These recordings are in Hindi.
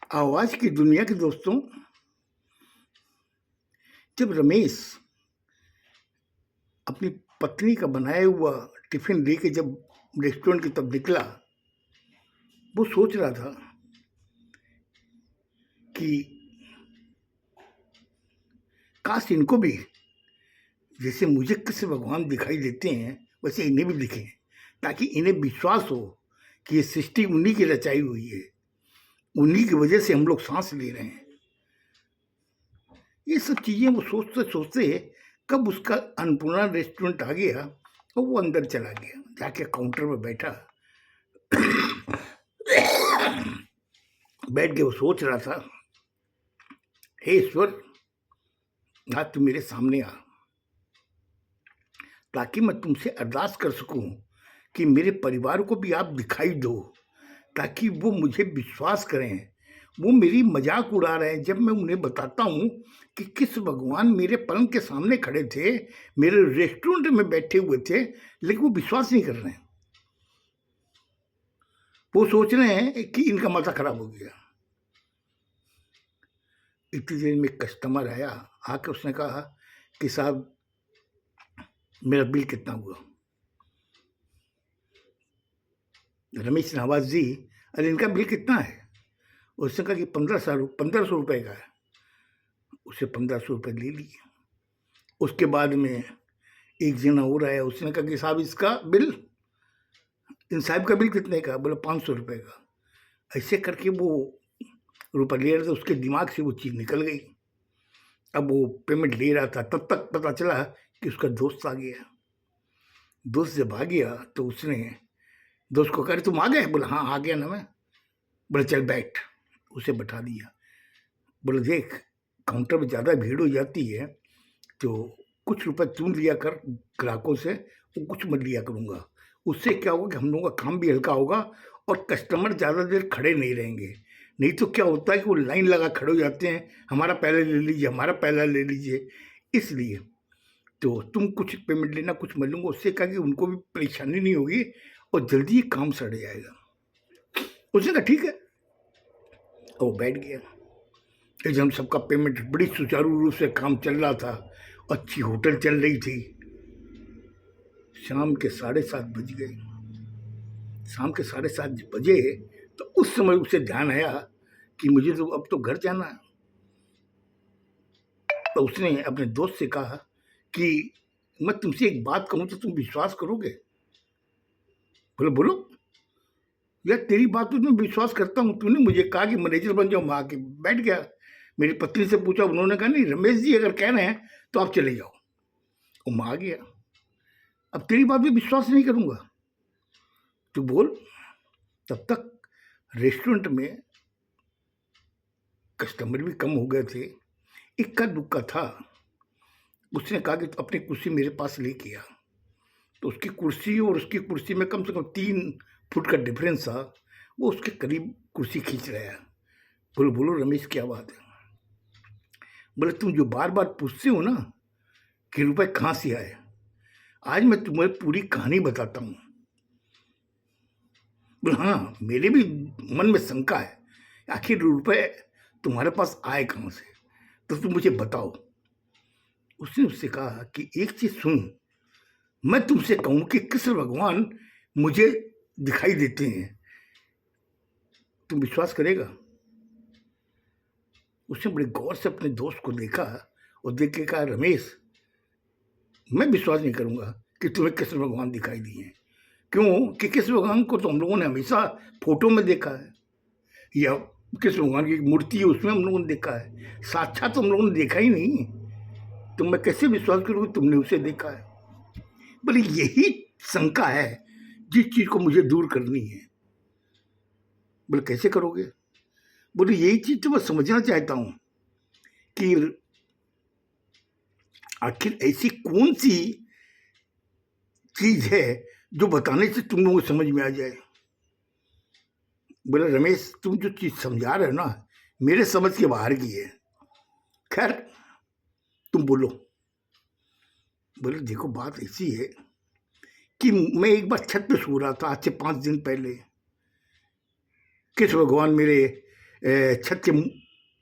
आवाज की दुनिया के दोस्तों, जब रमेश अपनी पत्नी का बनाया हुआ टिफिन लेके जब रेस्टोरेंट की तरफ निकला, वो सोच रहा था कि काश इनको भी जैसे मुझे कृष्ण भगवान दिखाई देते हैं वैसे इन्हें भी दिखें, ताकि इन्हें विश्वास हो कि ये सृष्टि उन्हीं की रचाई हुई है, उन्हीं की वजह से हम लोग सांस ले रहे हैं। ये सब चीज़ें वो सोचते सोचते कब उसका अन्नपूर्णा रेस्टोरेंट आ गया और वो अंदर चला गया, जाके काउंटर में बैठा। बैठ के वो सोच रहा था, हे ईश्वर, आज तुम मेरे सामने आ, ताकि मैं तुमसे अरदास कर सकूं कि मेरे परिवार को भी आप दिखाई दो, ताकि वो मुझे विश्वास करें। वो मेरी मजाक उड़ा रहे हैं जब मैं उन्हें बताता हूँ कि किस भगवान मेरे पलंग के सामने खड़े थे, मेरे रेस्टोरेंट में बैठे हुए थे, लेकिन वो विश्वास नहीं कर रहे हैं। वो सोच रहे हैं कि इनका माथा खराब हो गया। इतनी देर में कस्टमर आया, आके उसने कहा कि साहब मेरा बिल कितना हुआ। रमेश ने आवाज दी, अरे इनका बिल कितना है? उसने कहा कि 1500 रुपये का है। उसे 1500 रुपये ले लिए। उसके बाद में एक जना हो रहा है, उसने कहा कि साहब इसका बिल, इन साहब का बिल कितने का? बोला 500 रुपये का। ऐसे करके वो रुपये ले रहे थे, उसके दिमाग से वो चीज़ निकल गई। अब वो पेमेंट ले रहा था, तब तक पता चला कि उसका दोस्त आ गया। दोस्त जब आ गया तो उसने दोस्त को कहा, तुम आ गए? बोला हाँ आ गया ना मैं। बोले चल बैठ। उसे बैठा दिया। बोले देख, काउंटर में ज़्यादा भीड़ हो जाती है तो कुछ रुपए तुम लिया कर ग्राहकों से, वो कुछ मत लिया करूँगा। उससे क्या होगा कि हम लोगों का काम भी हल्का होगा और कस्टमर ज़्यादा देर खड़े नहीं रहेंगे। नहीं तो क्या होता है कि वो लाइन लगा खड़े हो जाते हैं, हमारा पहले ले लीजिए, हमारा पहला ले लीजिए। इसलिए तो तुम कुछ पेमेंट लेना, कुछ मैं लूँगा। उससे क्या कि उनको भी परेशानी नहीं होगी और जल्दी ही काम सड़ जाएगा। उसने कहा ठीक है, और वो बैठ गया। एकदम सबका पेमेंट बड़ी सुचारू रूप से काम चल रहा था, अच्छी होटल चल रही थी। शाम के 7:30 बज गए। शाम के 7:30 बजे तो उस समय उसे ध्यान आया कि मुझे तो अब तो घर जाना है। तो उसने अपने दोस्त से कहा कि मैं तुमसे एक बात कहूँ तो तुम विश्वास करोगे? बोले बोलो। यार तेरी बात पे मैं विश्वास करता हूँ, तूने मुझे कहा कि मैनेजर बन जाओ, मैं आके बैठ गया। मेरी पत्नी से पूछा, उन्होंने कहा नहीं, रमेश जी अगर कह रहे हैं तो आप चले जाओ। और मैं आ गया। अब तेरी बात पे विश्वास नहीं करूँगा, तू बोल। तब तक रेस्टोरेंट में कस्टमर भी कम हो गए थे, इक्का दुक्का था। उसने कहा कि अपनी कुर्सी मेरे पास लेके आ। तो उसकी कुर्सी और उसकी कुर्सी में कम से कम 3 फुट का डिफरेंस था। वो उसके करीब कुर्सी खींच रहा है। बोलो बोलो रमेश, क्या बात है? बोले तुम जो बार बार पूछते हो ना कि रुपए कहाँ से आए, आज मैं तुम्हें पूरी कहानी बताता हूँ। बोले हाँ, मेरे भी मन में शंका है, आखिर रुपए तुम्हारे पास आए कहाँ से, तो तुम मुझे बताओ। उसने उससे कहा कि एक चीज सुन, मैं तुमसे कहूं कि कृष्ण भगवान मुझे दिखाई देते हैं, तुम विश्वास करेगा? उसने बड़े गौर से अपने दोस्त को देखा और देख के कहा, रमेश मैं विश्वास नहीं करूंगा कि तुम्हें कृष्ण भगवान दिखाई दिए हैं। क्यों कि कृष्ण भगवान को तो हम लोगों ने हमेशा फोटो में देखा है, या कृष्ण भगवान की मूर्ति है उसमें हम लोगों ने देखा है, साक्षात तो हम लोगों ने देखा ही नहीं। तो मैं कैसे विश्वास करूँ कि तुमने उसे देखा है? बोले यही शंका है जिस चीज को मुझे दूर करनी है। बोले कैसे करोगे? बोले यही चीज तो मैं समझना चाहता हूं कि आखिर ऐसी कौन सी चीज है जो बताने से तुम लोगों को समझ में आ जाए। बोले रमेश, तुम जो चीज समझा रहे हो ना, मेरे समझ के बाहर की है। खैर तुम बोलो। बोले देखो बात ऐसी है कि मैं एक बार छत पे सो रहा था, आज से 5 दिन पहले। कृष्ण भगवान मेरे छत के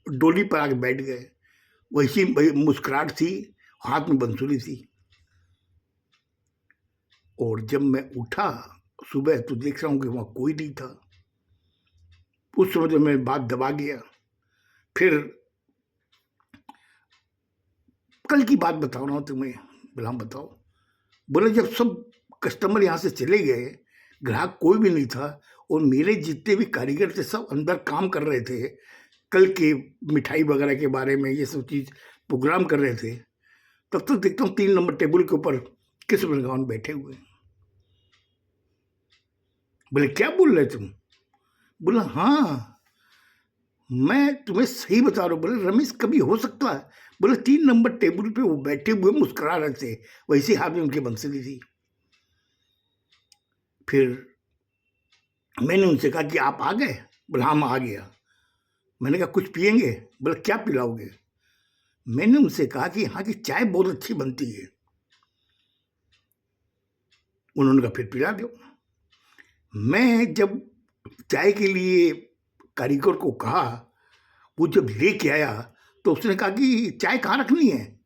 डोली पर आके बैठ गए। वैसी मुस्कुराहट थी, हाथ में बंसुरी थी। और जब मैं उठा सुबह तो देख रहा हूँ कि वहाँ कोई नहीं था। उस समय तो मैं बात दबा गया। फिर कल की बात बता रहा हूँ तुम्हें। बोला बताओ। बोले जब सब कस्टमर यहाँ से चले गए, ग्राहक कोई भी नहीं था और मेरे जितने भी कारीगर थे सब अंदर काम कर रहे थे, कल के मिठाई वगैरह के बारे में ये सब चीज़ प्रोग्राम कर रहे थे, तब तक देखता हूँ 3 नंबर टेबल के ऊपर कृष्ण भगवान बैठे हुए। बोले क्या बोल रहे तुम? बोला हाँ मैं तुम्हें सही बता रहा हूँ। बोले रमेश कभी हो सकता है? बोले 3 नंबर टेबल पे वो बैठे हुए मुस्कुरा रहे थे, वैसे हाथ में उनकी बंसुरी थी। फिर मैंने उनसे कहा कि आप आ गए? बोले हाँ मैं आ गया। मैंने कहा कुछ पियेंगे? बोले क्या पिलाओगे? मैंने उनसे कहा कि यहाँ की चाय बहुत अच्छी बनती है। उन्होंने कहा फिर पिला दो। मैं जब चाय के लिए कारीगर को कहा, वो जब लेके आया तो उसने कहा कि चाय कहाँ रखनी है,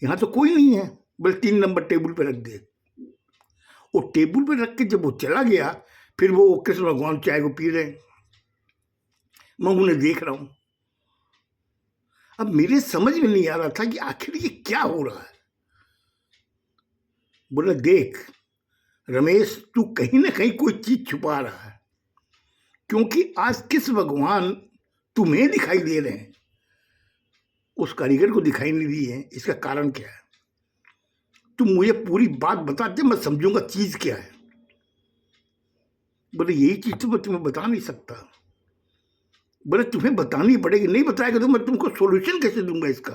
यहाँ तो कोई नहीं है। बोले 3 नंबर टेबल पे रख दे। वो टेबल पे रख के जब वो चला गया, फिर वो कृष्ण भगवान चाय को पी रहे, मैं उन्हें देख रहा हूँ। अब मेरे समझ में नहीं आ रहा था कि आखिर ये क्या हो रहा है। बोला देख रमेश, तू कहीं ना कहीं कोई चीज छुपा रहा है, क्योंकि आज कृष्ण भगवान तुम्हें दिखाई दे रहे हैं, उस कारीगर को दिखाई नहीं दी है। इसका कारण क्या है? तुम मुझे पूरी बात बता दे, मैं समझूंगा चीज क्या है। बोले यही चीज तो मैं तुम्हें बता नहीं सकता। बोले तुम्हें बतानी पड़ेगी, नहीं बताएगा तो मैं तुमको सॉल्यूशन कैसे दूंगा इसका,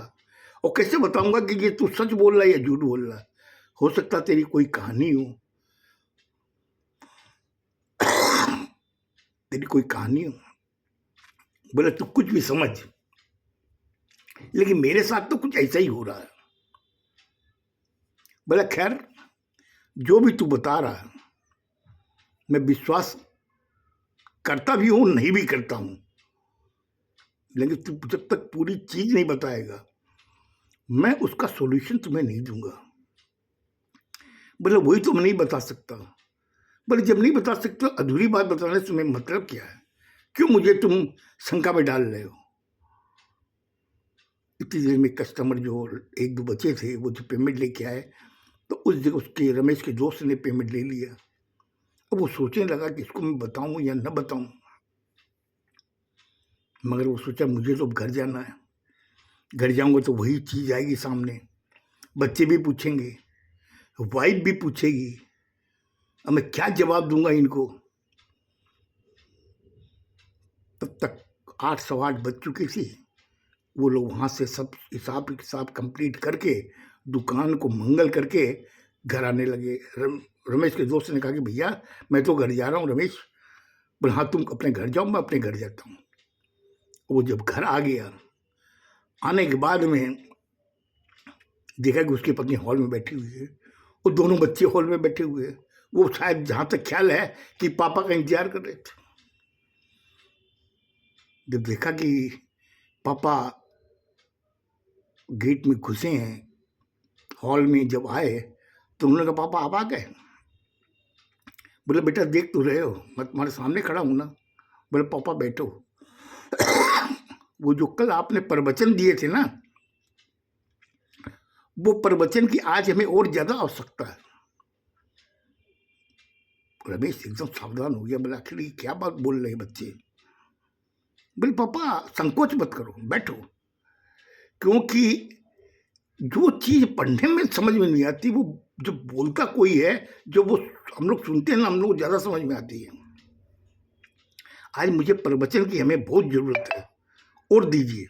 और कैसे बताऊंगा कि ये तू सच बोल रहा है या झूठ बोल रहा है। हो सकता तेरी कोई कहानी हो, तेरी कोई कहानी हो। बोले तू कुछ भी समझ, लेकिन मेरे साथ तो कुछ ऐसा ही हो रहा है। बोला खैर जो भी तू बता रहा है मैं विश्वास करता भी हूं, नहीं भी करता हूं, लेकिन तू जब तक पूरी चीज नहीं बताएगा मैं उसका सॉल्यूशन तुम्हें नहीं दूंगा। बोले वही तो मैं नहीं बता सकता। बोले जब नहीं बता सकते तो अधूरी बात बताने से तुम्हें मतलब क्या है? क्यों मुझे तुम शंका में डाल रहे हो? इतनी देर में कस्टमर जो 1-2 बचे थे वो जो पेमेंट लेके आए, तो उस जगह उसके रमेश के दोस्त ने पेमेंट ले लिया। अब वो सोचने लगा कि इसको मैं बताऊं या न बताऊं, मगर वो सोचा मुझे तो अब घर जाना है, घर जाऊंगा तो वही चीज आएगी सामने, बच्चे भी पूछेंगे, वाइफ भी पूछेगी, अब मैं क्या जवाब दूंगा इनको। तब तक 8 सवा 8 बज चुकी थी। वो लोग वहाँ से सब हिसाब कंप्लीट करके दुकान को मंगल करके घर आने लगे। रमेश के दोस्त ने कहा कि भैया मैं तो घर जा रहा हूँ। रमेश बोले हाँ तुम अपने घर जाओ, मैं अपने घर जाता हूँ। वो जब घर आ गया, आने के बाद में देखा कि उसकी पत्नी हॉल में बैठी हुई है और दोनों बच्चे हॉल में बैठे हुए हैं। वो शायद जहाँ तक ख्याल है कि पापा का इंतजार कर रहे थे। जब देखा कि पापा गेट में घुसे हैं, हॉल में जब आए तो उन्होंने कहा पापा आप आ गए? बोले बेटा देख तो रहे हो, मैं तुम्हारे सामने खड़ा हूं ना। बोले पापा बैठो। वो जो कल आपने प्रवचन दिए थे ना, वो प्रवचन की आज हमें और ज्यादा आवश्यकता है। रमेश एकदम सावधान हो गया। बोला आखिर क्या बात बोल रहे बच्चे? बोले पापा संकोच मत करो, बैठो, क्योंकि जो चीज पढ़ने में समझ में नहीं आती वो जो बोलता कोई है, जो वो हम लोग सुनते हैं ना, हम लोग ज्यादा समझ में आती है। आज मुझे प्रवचन की हमें बहुत जरूरत है, और दीजिए।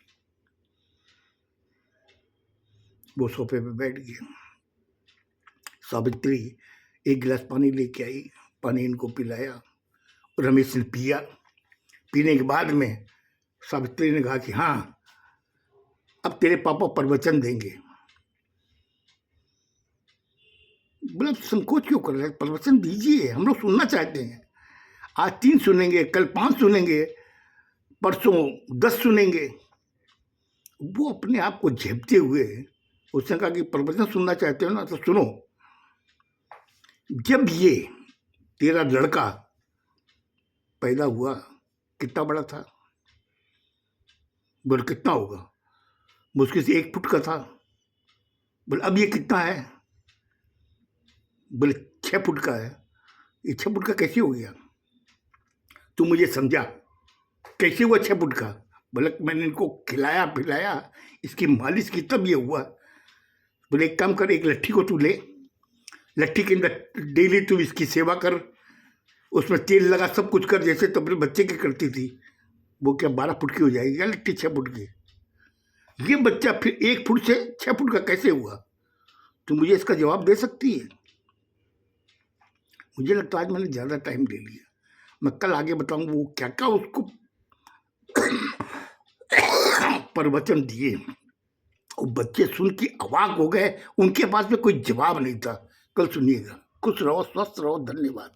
वो सोफे पे बैठ गए। सावित्री एक गिलास पानी लेके आई, पानी इनको पिलाया, रमेश ने पिया। पीने के बाद में सावित्री ने कहा कि हाँ अब तेरे पापा प्रवचन देंगे। बोला संकोच क्यों कर रहे हैं, प्रवचन दीजिए, हम लोग सुनना चाहते हैं। आज 3 सुनेंगे, कल 5 सुनेंगे, परसों 10 सुनेंगे। वो अपने आप को झेपते हुए उसने कहा कि प्रवचन सुनना चाहते हो ना तो सुनो। जब ये तेरा लड़का पैदा हुआ कितना बड़ा था? बोले कितना होगा? मुश्किल से 1 फुट का था। बोले अब ये कितना है? बोले 6 फुट का है। ये 6 फुट का कैसे हो गया? तू मुझे समझा, कैसे हुआ 6 फुट का? बोले मैंने इनको खिलाया पिलाया, इसकी मालिश की तब ये हुआ। बोले एक काम कर, एक लट्ठी को तू ले, लट्ठी के अंदर डेली तू इसकी सेवा कर, उसमें तेल लगा, सब कुछ कर जैसे तो अपने बच्चे की करती थी। वो क्या 12 फुट की हो जाएगी क्या लट्ठी 6 फुट की? ये बच्चा फिर 1 फुट से 6 फुट का कैसे हुआ? तुम मुझे इसका जवाब दे सकती है? मुझे लगता है आज मैंने ज़्यादा टाइम ले लिया। मैं कल आगे बताऊंगा वो क्या क्या उसको प्रवचन दिए। वो बच्चे सुन के अवाक हो गए, उनके पास में कोई जवाब नहीं था। कल सुनिएगा। खुश रहो, स्वस्थ रहो, धन्यवाद।